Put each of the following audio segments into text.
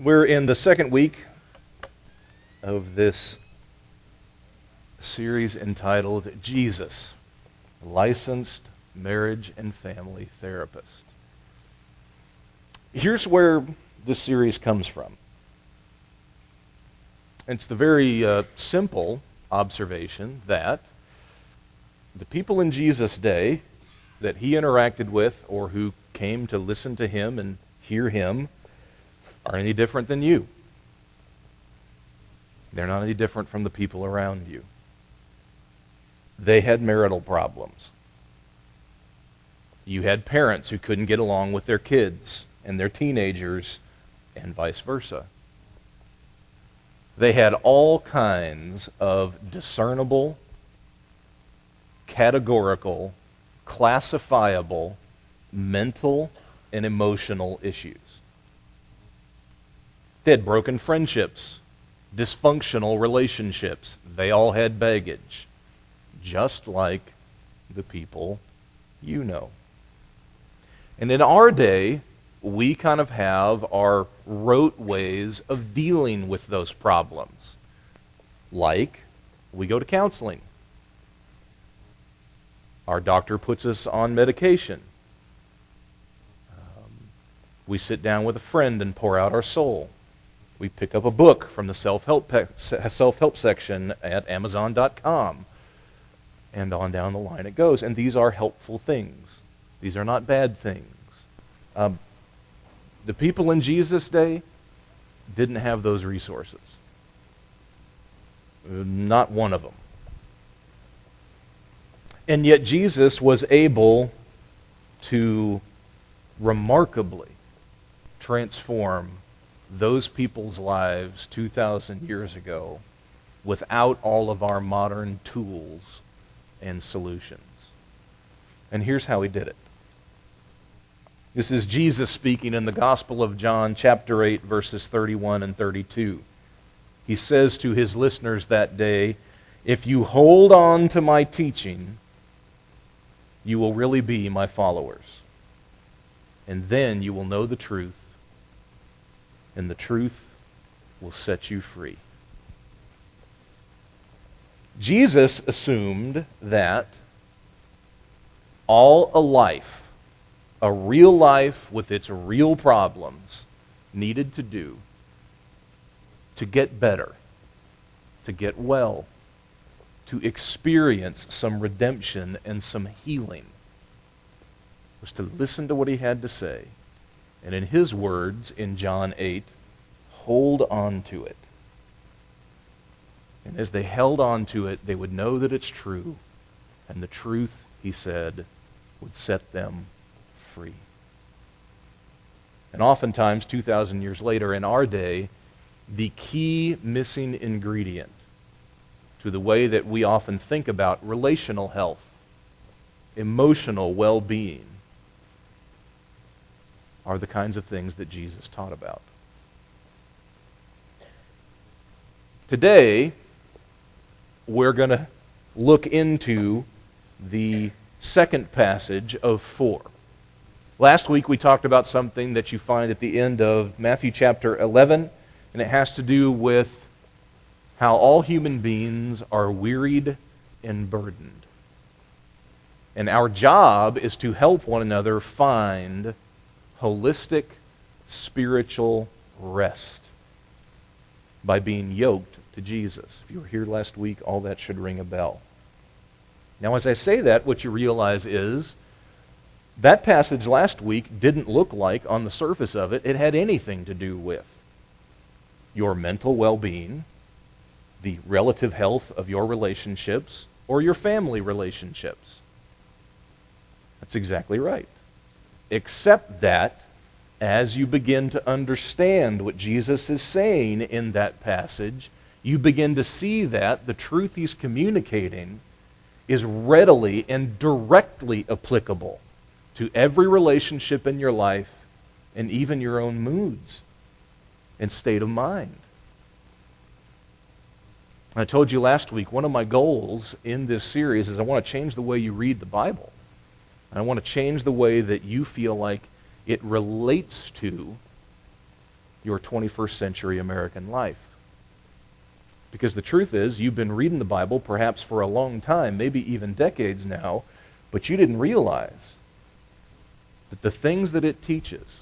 We're in the second week of this series entitled Jesus, Licensed Marriage and Family Therapist. Here's where this series comes from. It's the very simple observation that the people in Jesus' day that he interacted with or who came to listen to him and hear him are any different than you. They're not any different from the people around you. They had marital problems. You had parents who couldn't get along with their kids and their teenagers and vice versa. They had all kinds of discernible, categorical, classifiable, mental, and emotional issues. They had broken friendships, dysfunctional relationships. They all had baggage, just like the people you know. And in our day, we kind of have our rote ways of dealing with those problems. Like, we go to counseling. Our doctor puts us on medication. We sit down with a friend and pour out our soul. We pick up a book from the self-help section at Amazon.com. And on down the line it goes. And these are helpful things. These are not bad things. The people in Jesus' day didn't have those resources. Not one of them. And yet Jesus was able to remarkably transform those people's lives 2,000 years ago without all of our modern tools and solutions. And here's how he did it. This is Jesus speaking in the Gospel of John, chapter 8, verses 31 and 32. He says to his listeners that day, "If you hold on to my teaching, you will really be my followers. And then you will know the truth, and the truth will set you free." Jesus assumed that all a life, a real life with its real problems, needed to do to get better, to get well, to experience some redemption and some healing, was to listen to what he had to say. And in his words, in John 8, hold on to it. And as they held on to it, they would know that it's true. And the truth, he said, would set them free. And oftentimes, 2,000 years later, in our day, the key missing ingredient to the way that we often think about relational health, emotional well-being, are the kinds of things that Jesus taught about. Today, we're going to look into the second passage of 4. Last week we talked about something that you find at the end of Matthew chapter 11, and it has to do with how all human beings are wearied and burdened. And our job is to help one another find holistic spiritual rest by being yoked to Jesus. If you were here last week, all that should ring a bell. Now, as I say that, what you realize is that passage last week didn't look like, on the surface of it, it had anything to do with your mental well-being, the relative health of your relationships, or your family relationships. That's exactly right. Except that as you begin to understand what Jesus is saying in that passage, you begin to see that the truth he's communicating is readily and directly applicable to every relationship in your life and even your own moods and state of mind. I told you last week, one of my goals in this series is I want to change the way you read the Bible. I want to change the way that you feel like it relates to your 21st century American life. Because the truth is, you've been reading the Bible perhaps for a long time, maybe even decades now, but you didn't realize that the things that it teaches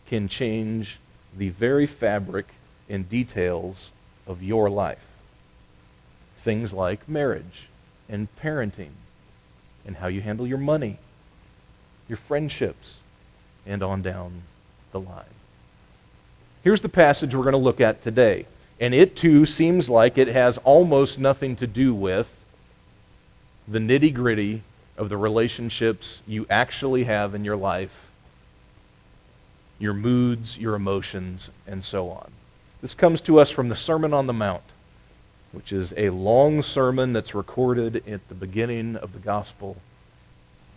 can change the very fabric and details of your life. Things like marriage and parenting and how you handle your money, your friendships, and on down the line. Here's the passage we're going to look at today. And it too seems like it has almost nothing to do with the nitty-gritty of the relationships you actually have in your life, your moods, your emotions, and so on. This comes to us from the Sermon on the Mount, which is a long sermon that's recorded at the beginning of the Gospel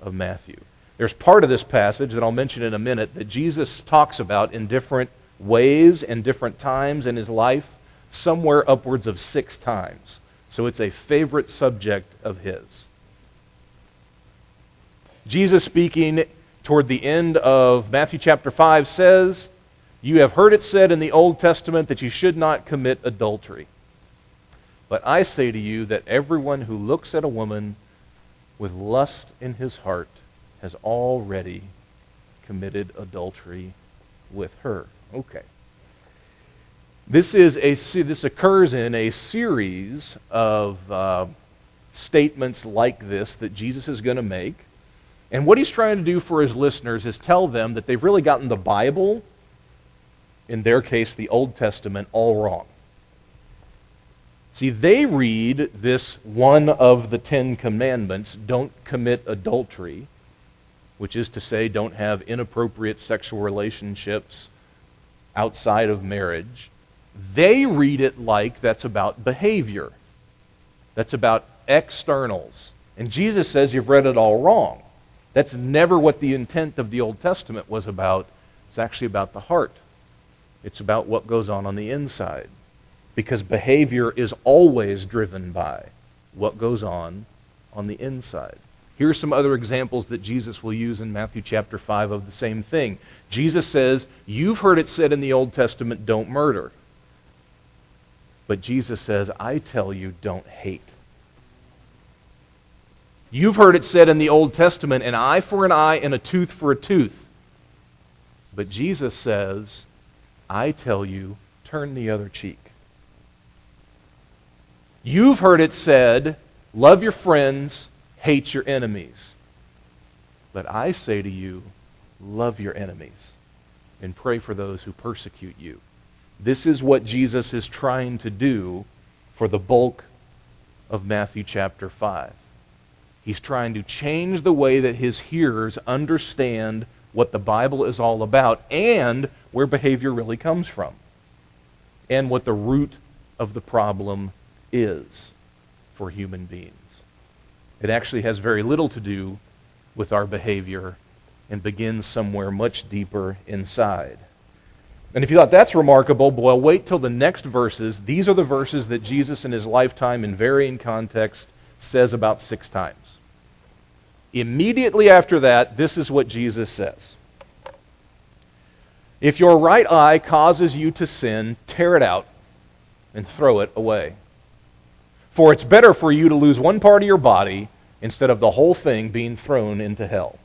of Matthew. There's part of this passage that I'll mention in a minute that Jesus talks about in different ways and different times in his life, somewhere upwards of 6 times. So it's a favorite subject of his. Jesus, speaking toward the end of Matthew chapter 5, says, "You have heard it said in the Old Testament that you should not commit adultery. But I say to you that everyone who looks at a woman with lust in his heart has already committed adultery with her." Okay. This occurs in a series of statements like this that Jesus is going to make. And what he's trying to do for his listeners is tell them that they've really gotten the Bible, in their case the Old Testament, all wrong. See, they read this one of the 10 commandments, don't commit adultery, which is to say don't have inappropriate sexual relationships outside of marriage. They read it like that's about behavior. That's about externals. And Jesus says you've read it all wrong. That's never what the intent of the Old Testament was about. It's actually about the heart. It's about what goes on the inside. Because behavior is always driven by what goes on the inside. Here's some other examples that Jesus will use in Matthew chapter 5 of the same thing. Jesus says, you've heard it said in the Old Testament, don't murder. But Jesus says, I tell you, don't hate. You've heard it said in the Old Testament, an eye for an eye and a tooth for a tooth. But Jesus says, I tell you, turn the other cheek. You've heard it said, love your friends, hate your enemies. But I say to you, love your enemies and pray for those who persecute you. This is what Jesus is trying to do for the bulk of Matthew chapter 5. He's trying to change the way that his hearers understand what the Bible is all about and where behavior really comes from and what the root of the problem is for human beings. It actually has very little to do with our behavior and begins somewhere much deeper inside. And if you thought that's remarkable, boy, wait till the next verses. These are the verses that Jesus in his lifetime in varying context says about 6 times. Immediately after that, this is what Jesus says. If your right eye causes you to sin, tear it out and throw it away. For it's better for you to lose one part of your body instead of the whole thing being thrown into hell.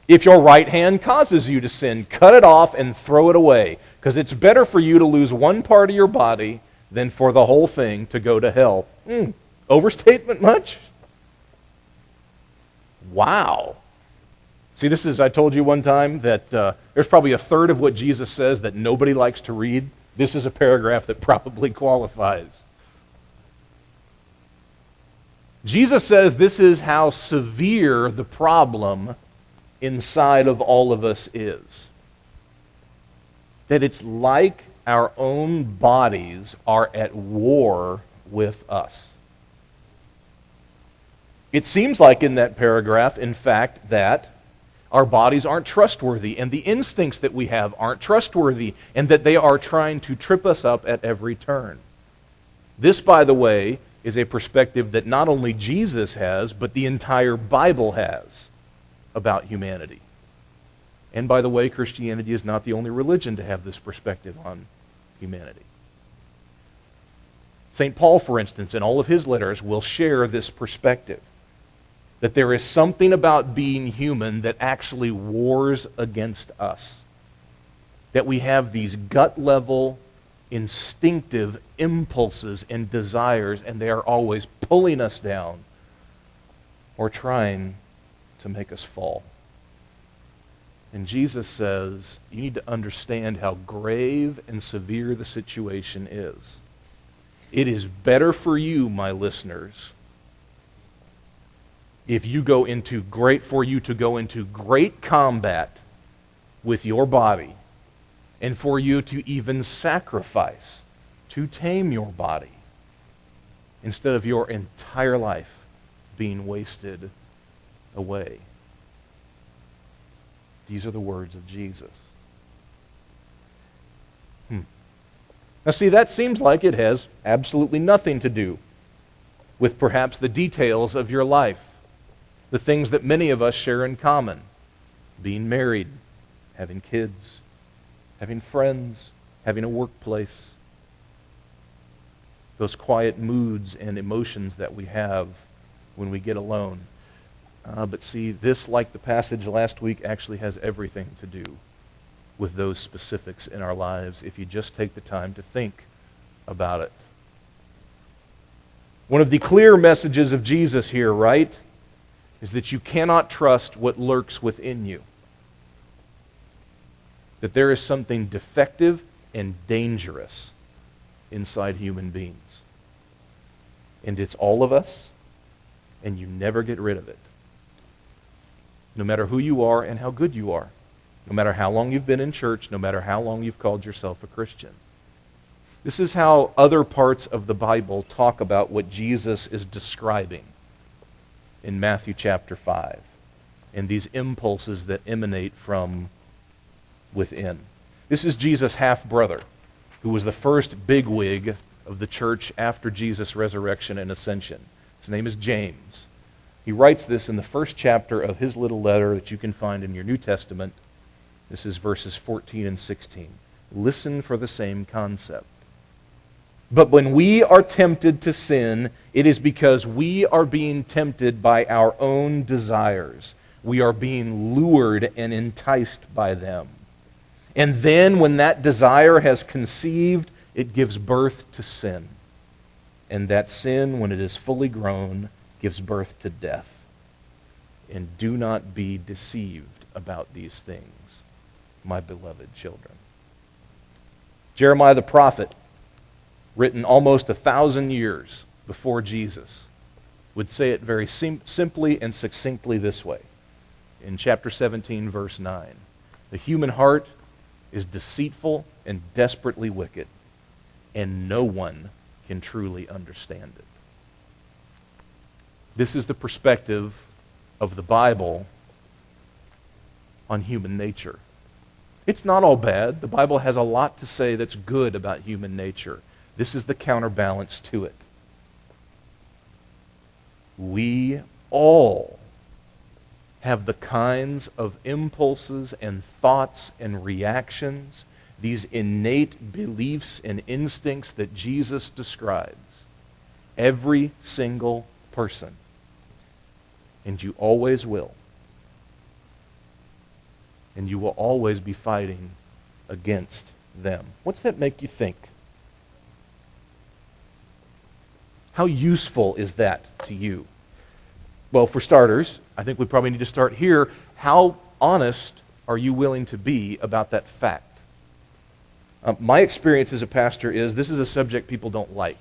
If your right hand causes you to sin, cut it off and throw it away, because it's better for you to lose one part of your body than for the whole thing to go to hell. Overstatement much? Wow. See, I told you one time that there's probably a third of what Jesus says that nobody likes to read. This is a paragraph that probably qualifies. Jesus says this is how severe the problem inside of all of us is. That it's like our own bodies are at war with us. It seems like in that paragraph, in fact, that our bodies aren't trustworthy and the instincts that we have aren't trustworthy and that they are trying to trip us up at every turn. This, by the way, is a perspective that not only Jesus has, but the entire Bible has about humanity. And by the way, Christianity is not the only religion to have this perspective on humanity. St. Paul, for instance, in all of his letters will share this perspective, that there is something about being human that actually wars against us. That we have these gut-level, instinctive impulses and desires, and they are always pulling us down or trying to make us fall. And Jesus says, you need to understand how grave and severe the situation is. It is better for you, my listeners, for you to go into great combat with your body, and for you to even sacrifice to tame your body, instead of your entire life being wasted away. These are the words of Jesus. Now see, that seems like it has absolutely nothing to do with perhaps the details of your life, the things that many of us share in common: being married, having kids, having friends, having a workplace, those quiet moods and emotions that we have when we get alone. But see, this, like the passage last week, actually has everything to do with those specifics in our lives if you just take the time to think about it. One of the clear messages of Jesus here, right, is that you cannot trust what lurks within you. That there is something defective and dangerous inside human beings. And it's all of us, and you never get rid of it. No matter who you are and how good you are. No matter how long you've been in church, no matter how long you've called yourself a Christian. This is how other parts of the Bible talk about what Jesus is describing in Matthew chapter 5, and these impulses that emanate from within. This is Jesus' half-brother, who was the first bigwig of the church after Jesus' resurrection and ascension. His name is James. He writes this in the first chapter of his little letter that you can find in your New Testament. This is verses 14 and 16. Listen for the same concept. But when we are tempted to sin, it is because we are being tempted by our own desires. We are being lured and enticed by them. And then when that desire has conceived, it gives birth to sin. And that sin, when it is fully grown, gives birth to death. And do not be deceived about these things, my beloved children. Jeremiah the prophet, written almost 1,000 years before Jesus, would say it very simply and succinctly this way. In chapter 17, verse 9, the human heart is deceitful and desperately wicked, and no one can truly understand it. This is the perspective of the Bible on human nature. It's not all bad. The Bible has a lot to say that's good about human nature. This is the counterbalance to it. We all have the kinds of impulses and thoughts and reactions, these innate beliefs and instincts that Jesus describes. Every single person. And you always will. And you will always be fighting against them. What's that make you think? How useful is that to you? Well, for starters, I think we probably need to start here. How honest are you willing to be about that fact? My experience as a pastor is this is a subject people don't like.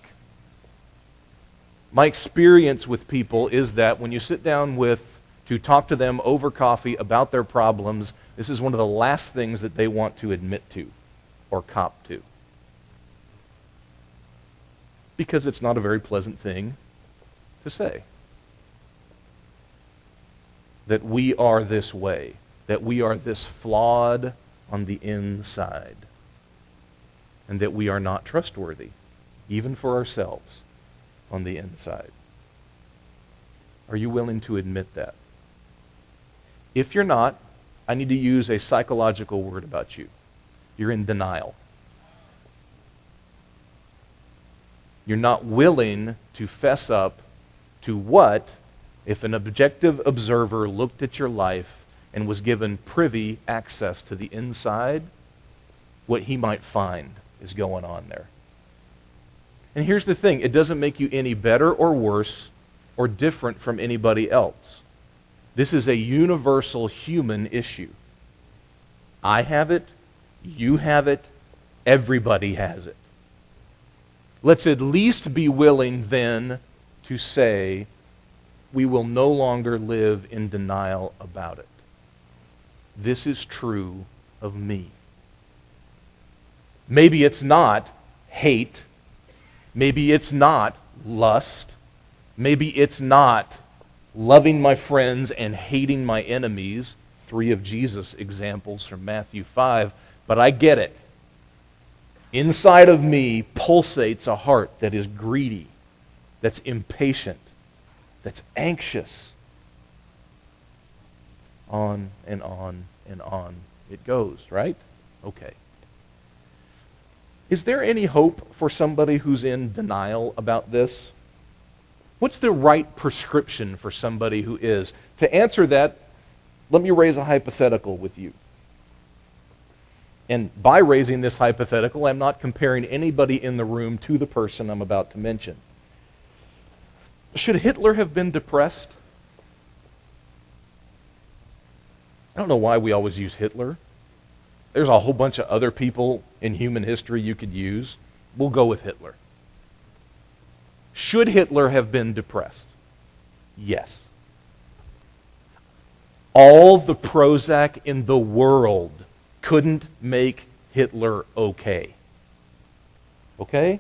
My experience with people is that when you sit down to talk to them over coffee about their problems, this is one of the last things that they want to admit to or cop to. Because it's not a very pleasant thing to say. That we are this way. That we are this flawed on the inside. And that we are not trustworthy, even for ourselves, on the inside. Are you willing to admit that? If you're not, I need to use a psychological word about you. You're in denial. You're not willing to fess up to what, if an objective observer looked at your life and was given privy access to the inside, what he might find is going on there. And here's the thing, it doesn't make you any better or worse or different from anybody else. This is a universal human issue. I have it, you have it, everybody has it. Let's at least be willing then to say we will no longer live in denial about it. This is true of me. Maybe it's not hate. Maybe it's not lust. Maybe it's not loving my friends and hating my enemies, 3 of Jesus' examples from Matthew 5, but I get it. Inside of me pulsates a heart that is greedy, that's impatient, that's anxious. On and on and on it goes, right? Okay. Is there any hope for somebody who's in denial about this? What's the right prescription for somebody who is? To answer that, let me raise a hypothetical with you. And by raising this hypothetical, I'm not comparing anybody in the room to the person I'm about to mention. Should Hitler have been depressed? I don't know why we always use Hitler. There's a whole bunch of other people in human history you could use. We'll go with Hitler. Should Hitler have been depressed? Yes. All the Prozac in the world couldn't make Hitler okay. Okay?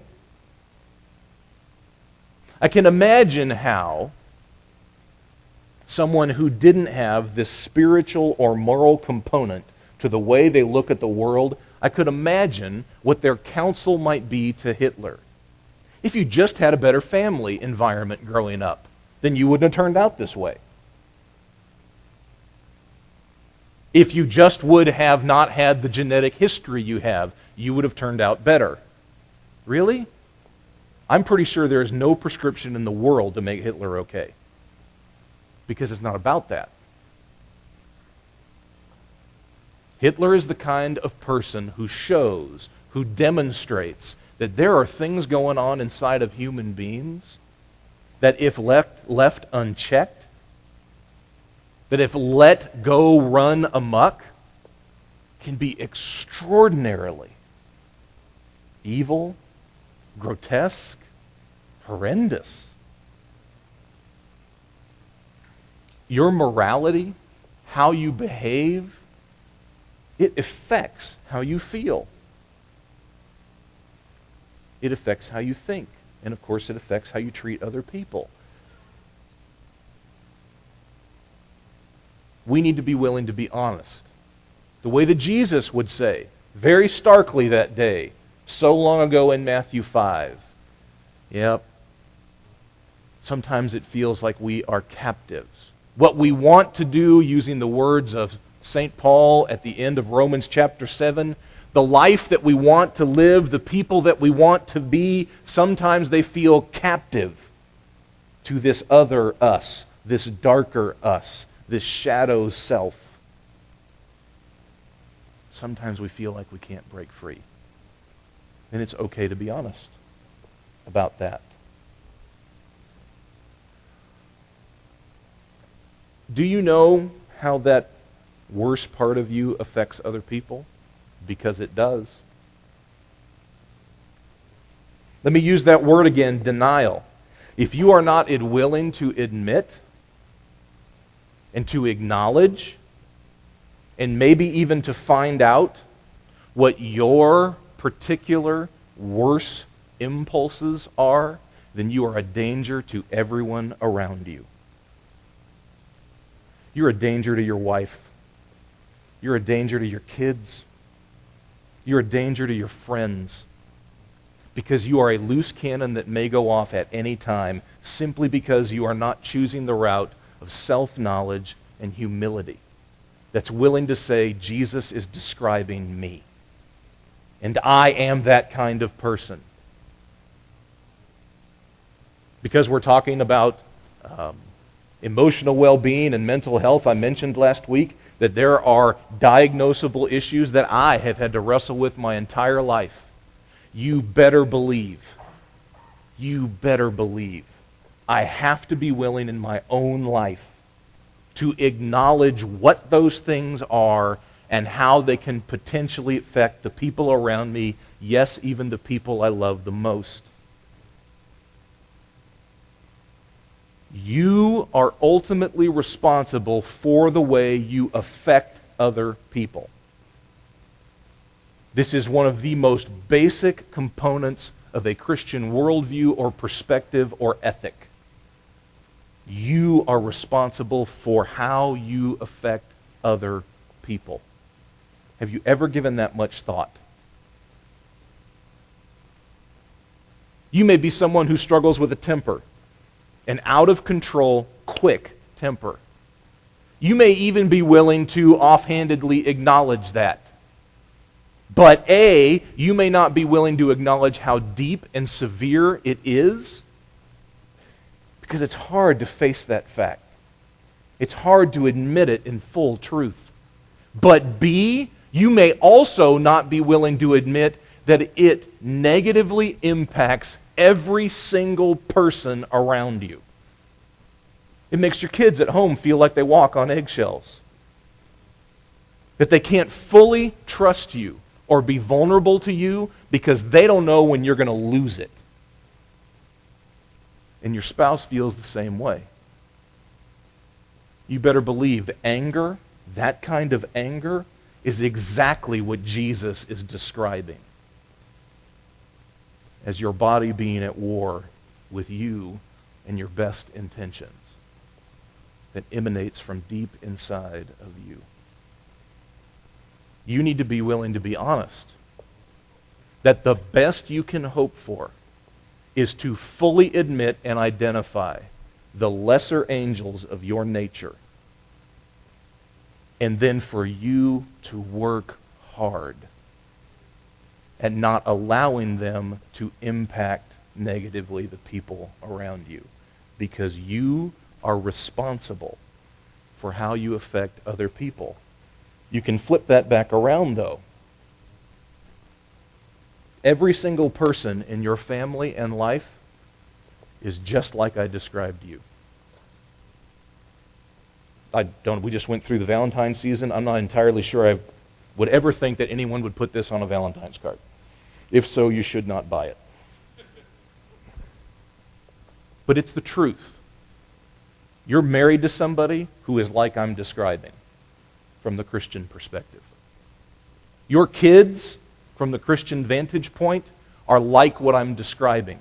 I can imagine how someone who didn't have this spiritual or moral component to the way they look at the world, I could imagine what their counsel might be to Hitler. If you just had a better family environment growing up, then you wouldn't have turned out this way. If you just would have not had the genetic history you have, you would have turned out better. Really? I'm pretty sure there is no prescription in the world to make Hitler okay. Because it's not about that. Hitler is the kind of person who shows, who demonstrates that there are things going on inside of human beings that if left unchecked, that if let go run amok, can be extraordinarily evil, grotesque, horrendous. Your morality, how you behave, it affects how you feel. It affects how you think. And of course, it affects how you treat other people. We need to be willing to be honest. The way that Jesus would say, very starkly that day, so long ago in Matthew 5. Yep. Sometimes it feels like we are captives. What we want to do, using the words of St. Paul at the end of Romans chapter 7, the life that we want to live, the people that we want to be, sometimes they feel captive to this other us, this darker us, this shadow self. Sometimes we feel like we can't break free. And it's okay to be honest about that. Do you know how that worst part of you affects other people? Because it does. Let me use that word again, denial. If you are not willing to admit and to acknowledge and maybe even to find out what your particular worst impulses are, then you are a danger to everyone around you. You're a danger to your wife. You're a danger to your kids. You're a danger to your friends. Because you are a loose cannon that may go off at any time simply because you are not choosing the route of self-knowledge and humility. that's willing to say, Jesus is describing me. And I am that kind of person. Because we're talking about emotional well-being and mental health, I mentioned last week that there are diagnosable issues that I have had to wrestle with my entire life. You better believe I have to be willing in my own life to acknowledge what those things are and how they can potentially affect the people around me, yes, even the people I love the most. You are ultimately responsible for the way you affect other people. This is one of the most basic components of a Christian worldview or perspective or ethic. You are responsible for how you affect other people. Have you ever given that much thought? You may be someone who struggles with a temper, an out-of-control, quick temper. You may even be willing to offhandedly acknowledge that. But A, you may not be willing to acknowledge how deep and severe it is, because it's hard to face that fact. It's hard to admit it in full truth. But B, you may also not be willing to admit that it negatively impacts every single person around you. It makes your kids at home feel like they walk on eggshells. That they can't fully trust you or be vulnerable to you because they don't know when you're going to lose it. And your spouse feels the same way. You better believe anger, that kind of anger, is exactly what Jesus is describing as your body being at war with you and your best intentions that emanates from deep inside of you. You need to be willing to be honest that the best you can hope for is to fully admit and identify the lesser angels of your nature, and then for you to work hard at not allowing them to impact negatively the people around you, because you are responsible for how you affect other people. You can flip that back around, though. Every single person in your family and life is just like I described you. We just went through the Valentine's season. I'm not entirely sure I would ever think that anyone would put this on a Valentine's card. If so, you should not buy it. But it's the truth. You're married to somebody who is like I'm describing from the Christian perspective. Your kids, from the Christian vantage point, are like what I'm describing.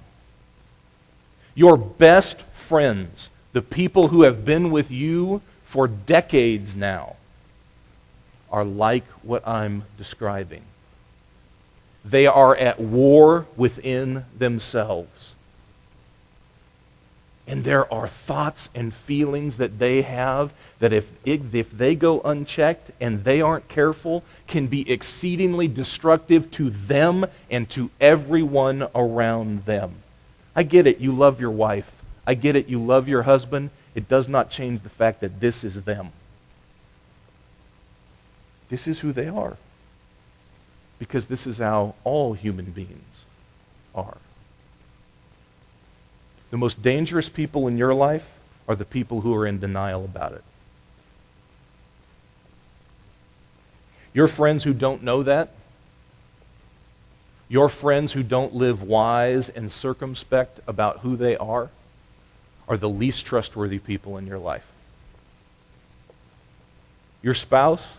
Your best friends, the people who have been with you for decades now, are like what I'm describing. They are at war within themselves. And there are thoughts and feelings that they have that if they go unchecked and they aren't careful, can be exceedingly destructive to them and to everyone around them. I get it, you love your wife. I get it, you love your husband. It does not change the fact that this is them. This is who they are. Because this is how all human beings are. The most dangerous people in your life are the people who are in denial about it. Your friends who don't know that, your friends who don't live wise and circumspect about who they are the least trustworthy people in your life. Your spouse,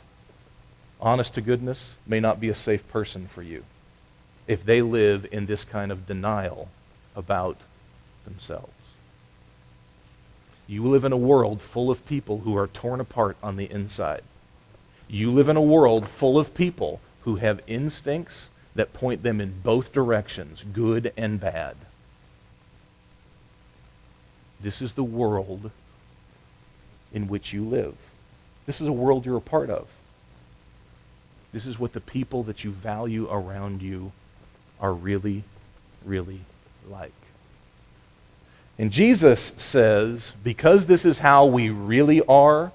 honest to goodness, may not be a safe person for you if they live in this kind of denial about themselves. You live in a world full of people who are torn apart on the inside. You live in a world full of people who have instincts that point them in both directions, good and bad. This is the world in which you live. This is a world you're a part of. This is what the people that you value around you are really, really like. And Jesus says, because this is how we really are,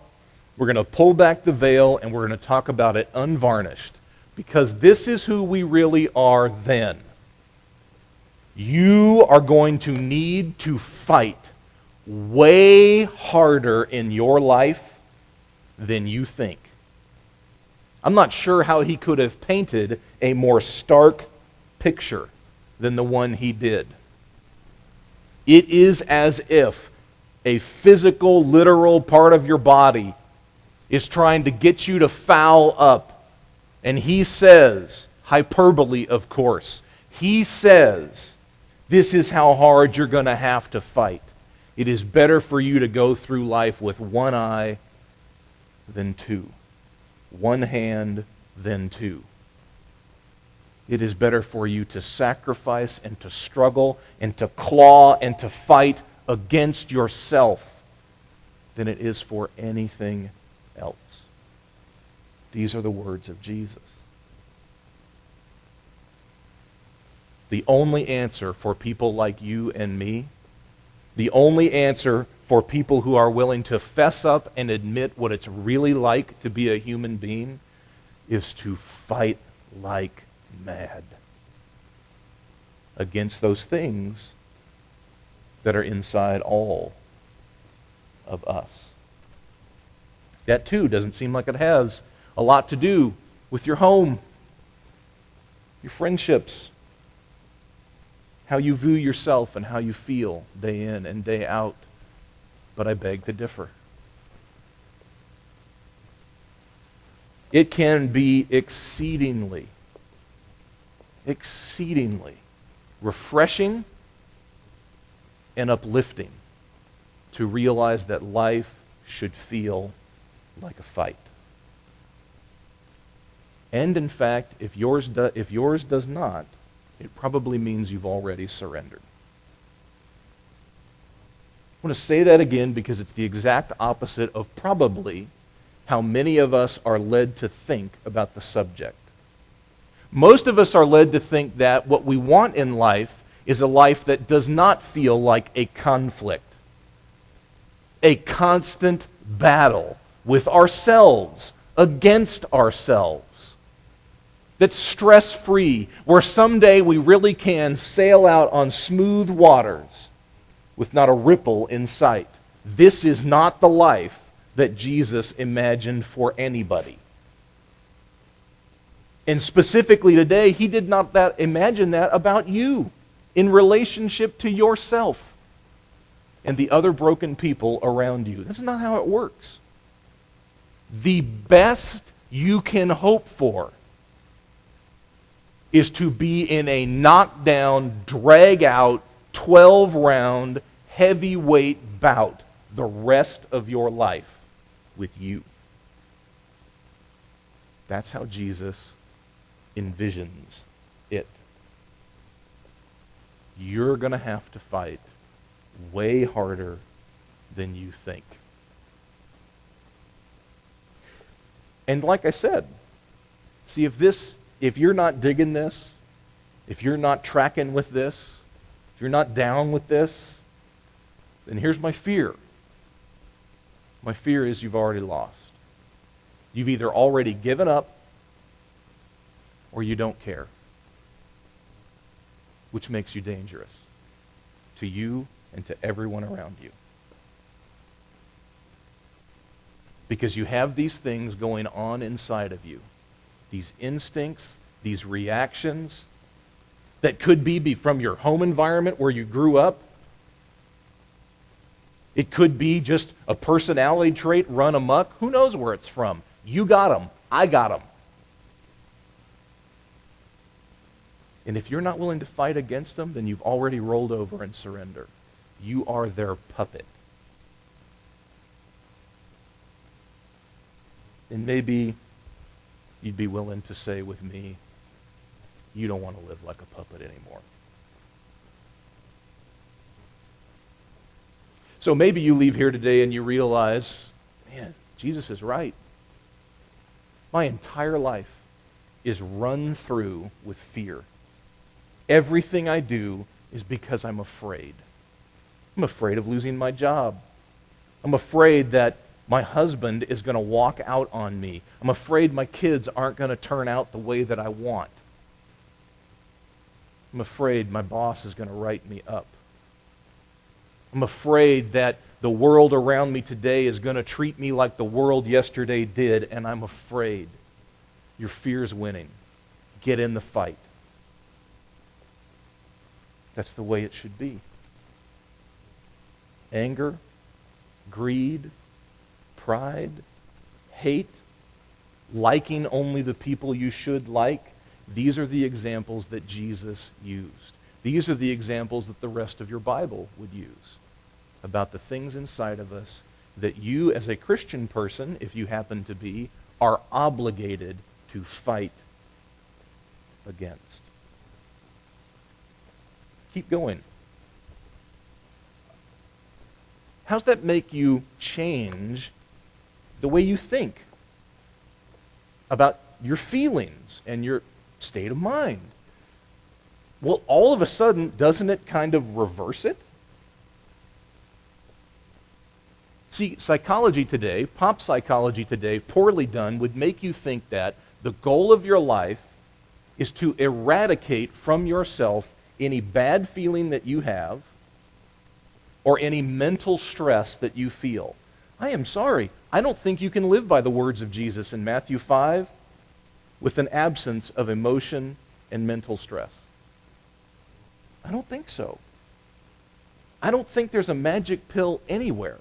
we're going to pull back the veil and we're going to talk about it unvarnished. Because this is who we really are then. You are going to need to fight way harder in your life than you think. I'm not sure how he could have painted a more stark picture than the one he did. It is as if a physical, literal part of your body is trying to get you to foul up. And he says, hyperbole of course, he says, this is how hard you're going to have to fight. It is better for you to go through life with one eye than two. One hand than two. It is better for you to sacrifice and to struggle and to claw and to fight against yourself than it is for anything else. These are the words of Jesus. The only answer for people like you and me, the only answer for people who are willing to fess up and admit what it's really like to be a human being, is to fight like mad against those things that are inside all of us. That too doesn't seem like it has a lot to do with your home, your friendships, how you view yourself and how you feel day in and day out. But I beg to differ. It can be exceedingly refreshing and uplifting to realize that life should feel like a fight. And in fact, if yours does not, it probably means you've already surrendered. I want to say that again because it's the exact opposite of probably how many of us are led to think about the subject. Most of us are led to think that what we want in life is a life that does not feel like a conflict, a constant battle with ourselves, against ourselves, that's stress-free, where someday we really can sail out on smooth waters with not a ripple in sight. This is not the life that Jesus imagined for anybody. And specifically today, he did not imagine that about you in relationship to yourself and the other broken people around you. That's not how it works. The best you can hope for is to be in a knockdown, drag-out, 12-round, heavyweight bout the rest of your life with you. That's how Jesus envisions it. You're going to have to fight way harder than you think. And like I said, see, if you're not digging this, if you're not tracking with this, if you're not down with this, then here's my fear. My fear is you've already lost. You've either already given up or you don't care, which makes you dangerous to you and to everyone around you. Because you have these things going on inside of you, these instincts, these reactions that could be from your home environment where you grew up. It could be just a personality trait run amok. Who knows where it's from? You got them. I got them. And if you're not willing to fight against them, then you've already rolled over and surrendered. You are their puppet. And maybe you'd be willing to say with me, you don't want to live like a puppet anymore. So maybe you leave here today and you realize, man, Jesus is right. My entire life is run through with fear. Everything I do is because I'm afraid. I'm afraid of losing my job. I'm afraid that my husband is going to walk out on me. I'm afraid my kids aren't going to turn out the way that I want. I'm afraid my boss is going to write me up. I'm afraid that the world around me today is going to treat me like the world yesterday did, and I'm afraid. Your fear's winning. Get in the fight. That's the way it should be. Anger, greed, pride, hate, liking only the people you should like, these are the examples that Jesus used. These are the examples that the rest of your Bible would use about the things inside of us that you, as a Christian person, if you happen to be, are obligated to fight against. Keep going. How's that make you change the way you think about your feelings and your state of mind? Well, all of a sudden, doesn't it kind of reverse it? See, psychology today, pop psychology today, poorly done, would make you think that the goal of your life is to eradicate from yourself any bad feeling that you have or any mental stress that you feel. I am sorry. I don't think you can live by the words of Jesus in Matthew 5 with an absence of emotion and mental stress. I don't think so. I don't think there's a magic pill anywhere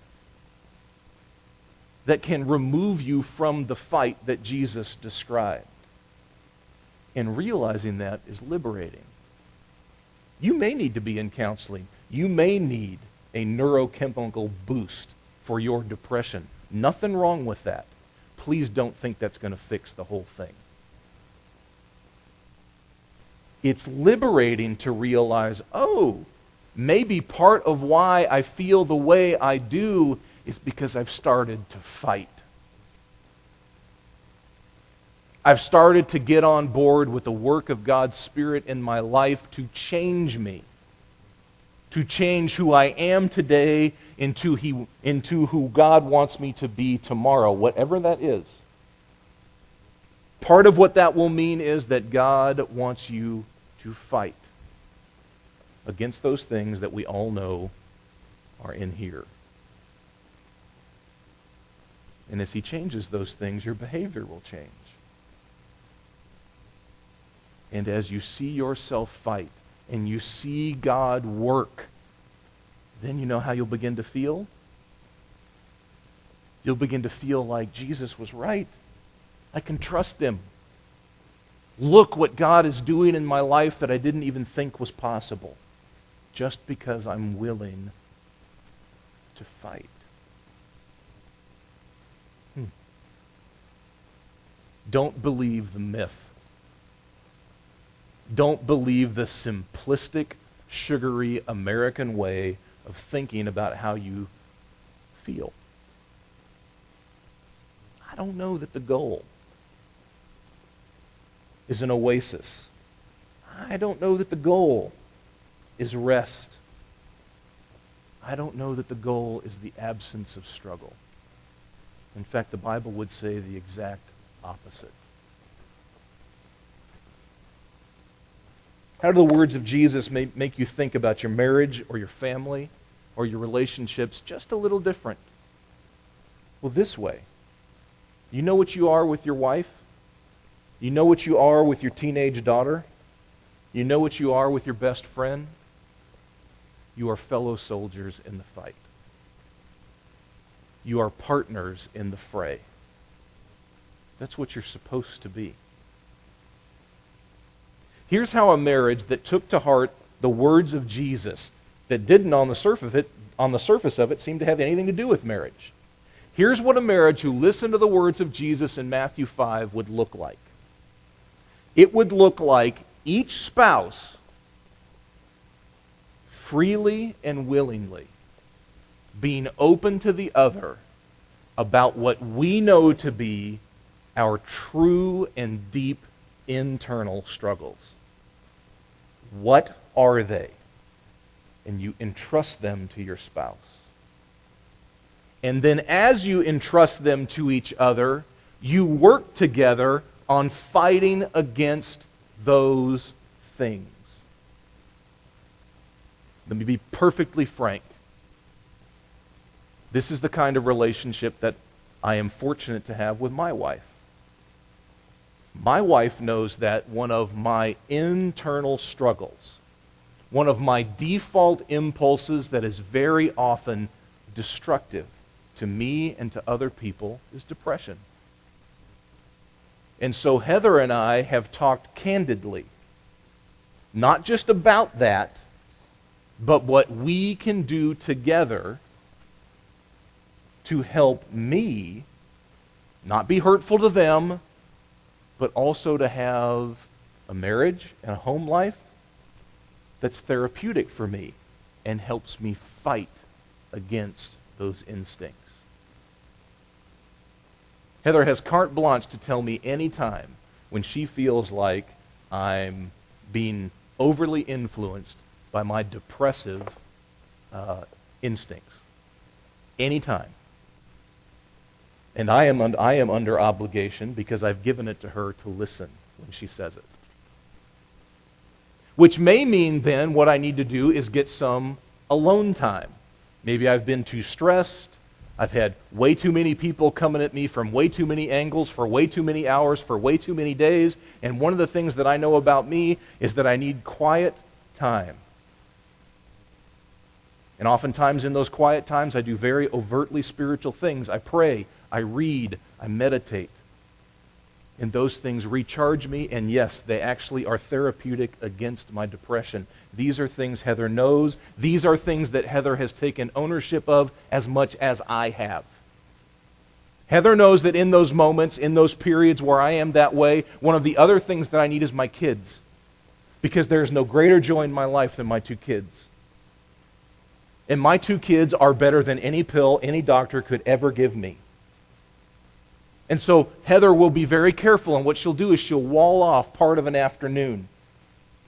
that can remove you from the fight that Jesus described. And realizing that is liberating. You may need to be in counseling. You may need a neurochemical boost for your depression. Nothing wrong with that. Please don't think that's going to fix the whole thing. It's liberating to realize, oh, maybe part of why I feel the way I do is because I've started to fight. I've started to get on board with the work of God's Spirit in my life to change me, to change who I am today into who God wants me to be tomorrow, whatever that is. Part of what that will mean is that God wants you to fight against those things that we all know are in here. And as He changes those things, your behavior will change. And as you see yourself fight and you see God work, then you know how you'll begin to feel? You'll begin to feel like Jesus was right. I can trust Him. Look what God is doing in my life that I didn't even think was possible, just because I'm willing to fight. Don't believe the myth. Don't believe the simplistic, sugary American way of thinking about how you feel. I don't know that the goal is an oasis. I don't know that the goal is rest. I don't know that the goal is the absence of struggle. In fact, the Bible would say the exact opposite. How do the words of Jesus make you think about your marriage or your family or your relationships just a little different? Well, this way. You know what you are with your wife? You know what you are with your teenage daughter? You know what you are with your best friend? You are fellow soldiers in the fight. You are partners in the fray. That's what you're supposed to be. Here's how a marriage that took to heart the words of Jesus, that didn't on the surface of it seem to have anything to do with marriage. Here's what a marriage who listened to the words of Jesus in Matthew 5 would look like. It would look like each spouse freely and willingly being open to the other about what we know to be our true and deep internal struggles. What are they? And you entrust them to your spouse. And then as you entrust them to each other, you work together on fighting against those things. Let me be perfectly frank. This is the kind of relationship that I am fortunate to have with my wife. My wife knows that one of my internal struggles, one of my default impulses that is very often destructive to me and to other people, is depression. And so Heather and I have talked candidly, not just about that, but what we can do together to help me not be hurtful to them, but also to have a marriage and a home life that's therapeutic for me and helps me fight against those instincts. Heather has carte blanche to tell me anytime when she feels like I'm being overly influenced by my depressive instincts. Anytime. And I am under obligation because I've given it to her to listen when she says it. Which may mean then what I need to do is get some alone time. Maybe I've been too stressed. I've had way too many people coming at me from way too many angles for way too many hours for way too many days. And one of the things that I know about me is that I need quiet time. And oftentimes in those quiet times, I do very overtly spiritual things. I pray, I read, I meditate. And those things recharge me, and yes, they actually are therapeutic against my depression. These are things Heather knows. These are things that Heather has taken ownership of as much as I have. Heather knows that in those moments, in those periods where I am that way, one of the other things that I need is my kids. Because there is no greater joy in my life than my two kids. And my two kids are better than any pill any doctor could ever give me. And so Heather will be very careful, and what she'll do is she'll wall off part of an afternoon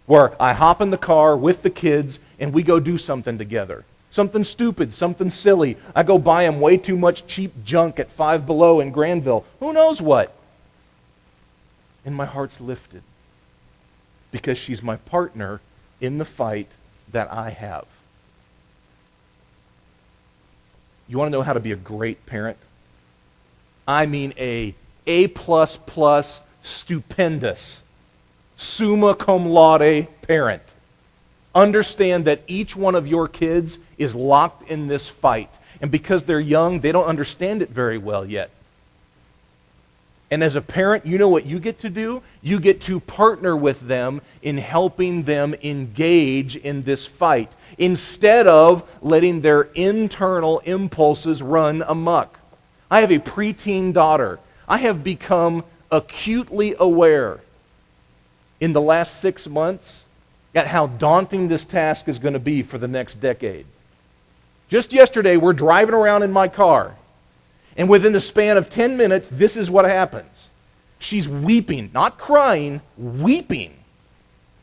where I hop in the car with the kids and we go do something together. Something stupid, something silly. I go buy them way too much cheap junk at Five Below in Granville. Who knows what? And my heart's lifted because she's my partner in the fight that I have. You want to know how to be a great parent? I mean A++, stupendous, summa cum laude parent. Understand that each one of your kids is locked in this fight. And because they're young, they don't understand it very well yet. And as a parent, you know what you get to do? You get to partner with them in helping them engage in this fight instead of letting their internal impulses run amok. I have a preteen daughter. I have become acutely aware in the last 6 months at how daunting this task is going to be for the next decade. Just yesterday, we're driving around in my car, and within the span of 10 minutes, this is what happens. She's weeping, not crying, weeping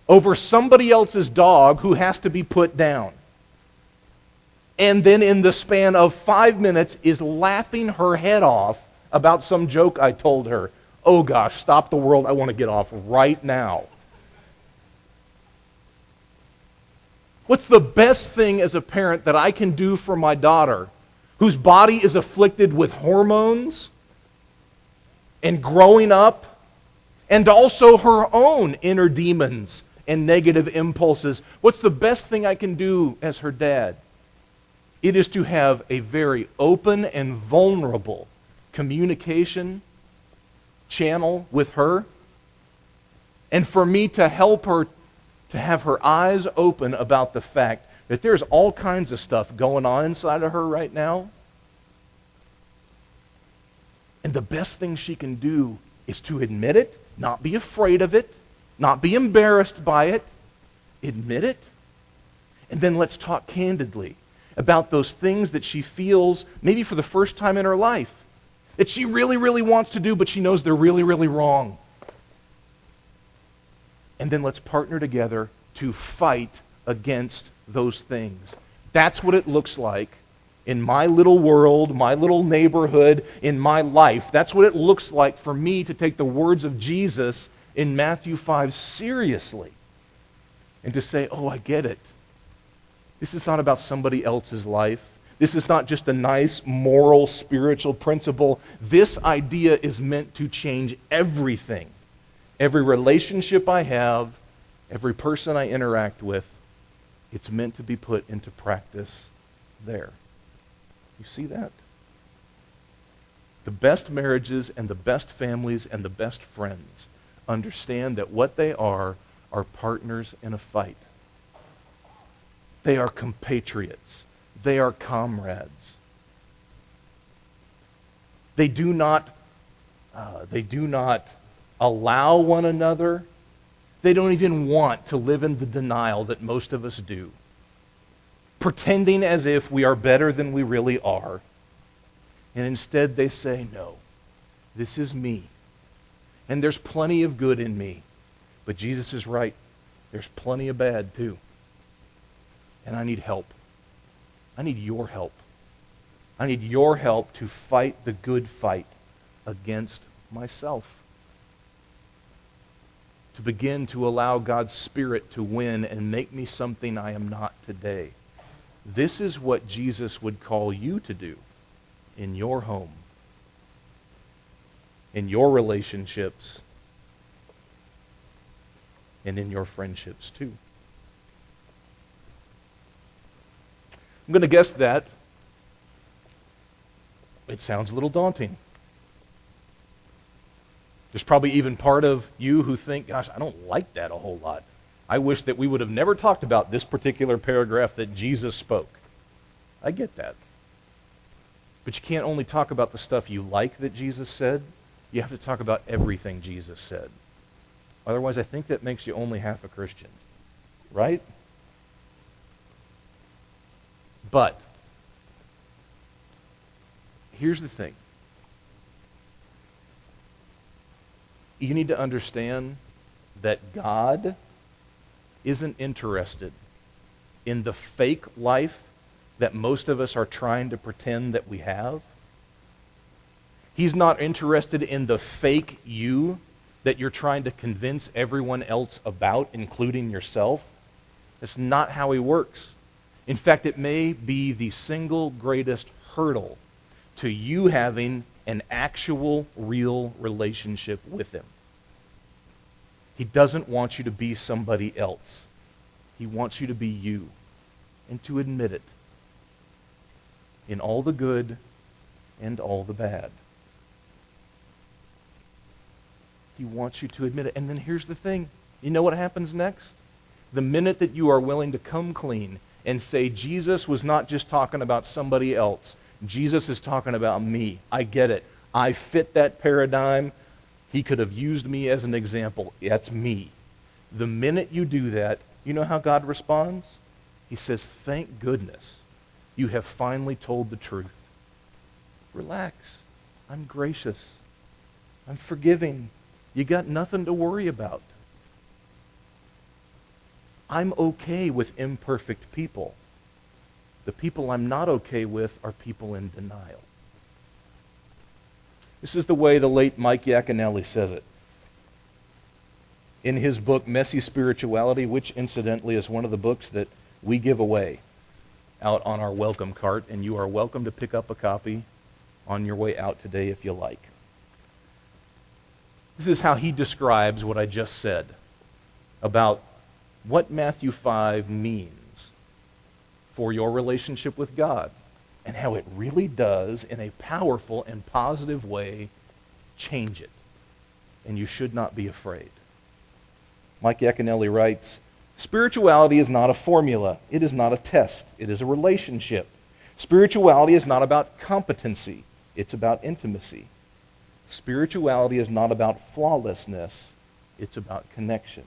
over somebody else's dog who has to be put down. And then in the span of 5 minutes is laughing her head off about some joke I told her. Oh gosh, stop the world, I want to get off right now. What's the best thing as a parent that I can do for my daughter, whose body is afflicted with hormones and growing up, and also her own inner demons and negative impulses? What's the best thing I can do as her dad? It is to have a very open and vulnerable communication channel with her, and for me to help her to have her eyes open about the fact that there's all kinds of stuff going on inside of her right now. And the best thing she can do is to admit it, not be afraid of it, not be embarrassed by it. Admit it. And then let's talk candidly about those things that she feels maybe for the first time in her life. that she really, really wants to do, but she knows they're really, really wrong. And then let's partner together to fight against those things. That's what it looks like in my little world, my little neighborhood, in my life. That's what it looks like for me to take the words of Jesus in Matthew 5 seriously and to say, oh, I get it. This is not about somebody else's life. This is not just a nice moral, spiritual principle. This idea is meant to change everything. Every relationship I have, every person I interact with, it's meant to be put into practice there. You see that? The best marriages and the best families and the best friends understand that what they are partners in a fight. They are compatriots. They are comrades. They do not allow one another. They don't even want to live in the denial that most of us do, pretending as if we are better than we really are. And instead they say, no, this is me. And there's plenty of good in me. But Jesus is right. There's plenty of bad too. And I need help. I need your help. I need your help to fight the good fight against myself. To begin to allow God's Spirit to win and make me something I am not today. This is what Jesus would call you to do in your home, in your relationships, and in your friendships too. I'm going to guess that it sounds a little daunting. There's probably even part of you who think, gosh, I don't like that a whole lot. I wish that we would have never talked about this particular paragraph that Jesus spoke. I get that. But you can't only talk about the stuff you like that Jesus said. You have to talk about everything Jesus said. Otherwise, I think that makes you only half a Christian. Right? But here's the thing. You need to understand that God isn't interested in the fake life that most of us are trying to pretend that we have. He's not interested in the fake you that you're trying to convince everyone else about, including yourself. That's not how he works. In fact, it may be the single greatest hurdle to you having an actual, real relationship with him. He doesn't want you to be somebody else. He wants you to be you and to admit it in all the good and all the bad. He wants you to admit it. And then here's the thing. You know what happens next? The minute that you are willing to come clean and say, Jesus was not just talking about somebody else. Jesus is talking about me. I get it. I fit that paradigm. He could have used me as an example. That's me. The minute you do that, you know how God responds? He says, thank goodness you have finally told the truth. Relax. I'm gracious. I'm forgiving. You got nothing to worry about. I'm okay with imperfect people. The people I'm not okay with are people in denial. This is the way the late Mike Yaconelli says it. In his book, Messy Spirituality, which incidentally is one of the books that we give away out on our welcome cart, and you are welcome to pick up a copy on your way out today if you like. This is how he describes what I just said about what Matthew 5 means for your relationship with God, and how it really does, in a powerful and positive way, change it. And you should not be afraid. Mike Yaconelli writes, spirituality is not a formula. It is not a test. It is a relationship. Spirituality is not about competency. It's about intimacy. Spirituality is not about flawlessness. It's about connection.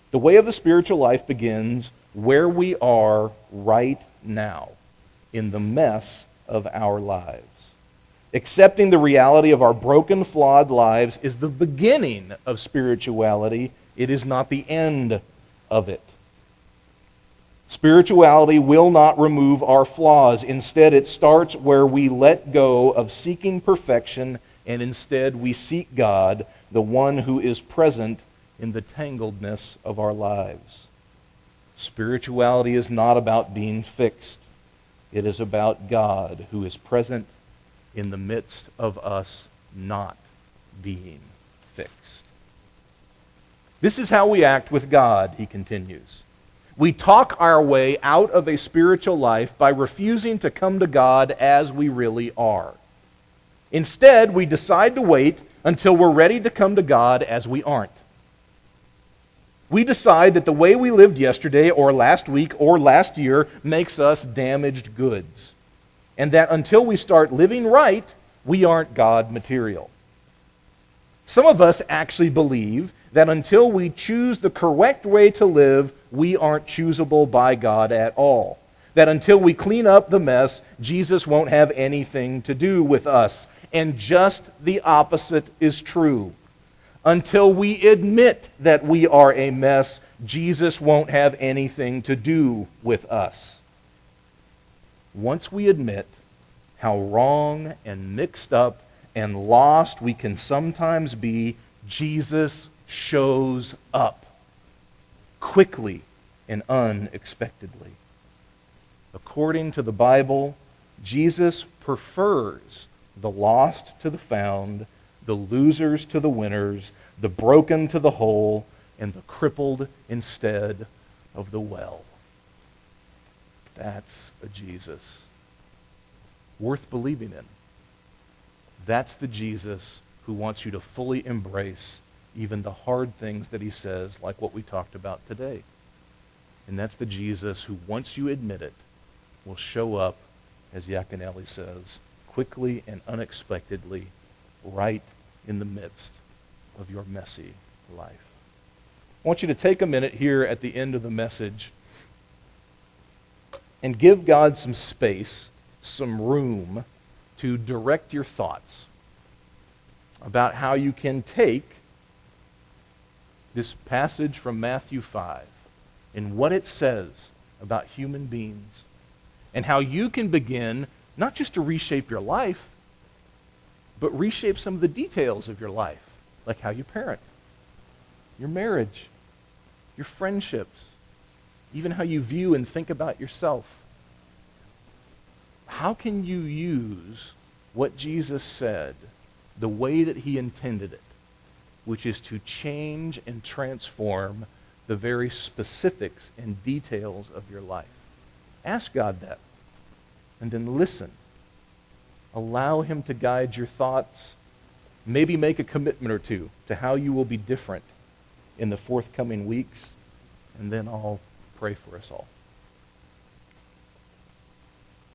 The way of the spiritual life begins where we are right now, in the mess of our lives. Accepting the reality of our broken, flawed lives is the beginning of spirituality. It is not the end of it. Spirituality will not remove our flaws. Instead, it starts where we let go of seeking perfection, and instead we seek God, the one who is present in the tangledness of our lives. Spirituality is not about being fixed. It is about God who is present in the midst of us not being fixed. This is how we act with God, he continues. We talk our way out of a spiritual life by refusing to come to God as we really are. Instead, we decide to wait until we're ready to come to God as we aren't. We decide that the way we lived yesterday or last week or last year makes us damaged goods. And that until we start living right, we aren't God material. Some of us actually believe that until we choose the correct way to live, we aren't choosable by God at all. That until we clean up the mess, Jesus won't have anything to do with us. And just the opposite is true. Until we admit that we are a mess, Jesus won't have anything to do with us. Once we admit how wrong and mixed up and lost we can sometimes be, Jesus shows up quickly and unexpectedly. According to the Bible, Jesus prefers the lost to the found, the losers to the winners, the broken to the whole, and the crippled instead of the well. That's a Jesus worth believing in. That's the Jesus who wants you to fully embrace even the hard things that he says, like what we talked about today. And that's the Jesus who, once you admit it, will show up, as Yaconelli says, quickly and unexpectedly, right in the midst of your messy life. I want you to take a minute here at the end of the message and give God some space, some room to direct your thoughts about how you can take this passage from Matthew 5 and what it says about human beings and how you can begin not just to reshape your life, but reshape some of the details of your life, like how you parent, your marriage, your friendships, even how you view and think about yourself. How can you use what Jesus said the way that he intended it, which is to change and transform the very specifics and details of your life? Ask God that, and then listen. Allow him to guide your thoughts. Maybe make a commitment or two to how you will be different in the forthcoming weeks, and then I'll pray for us all.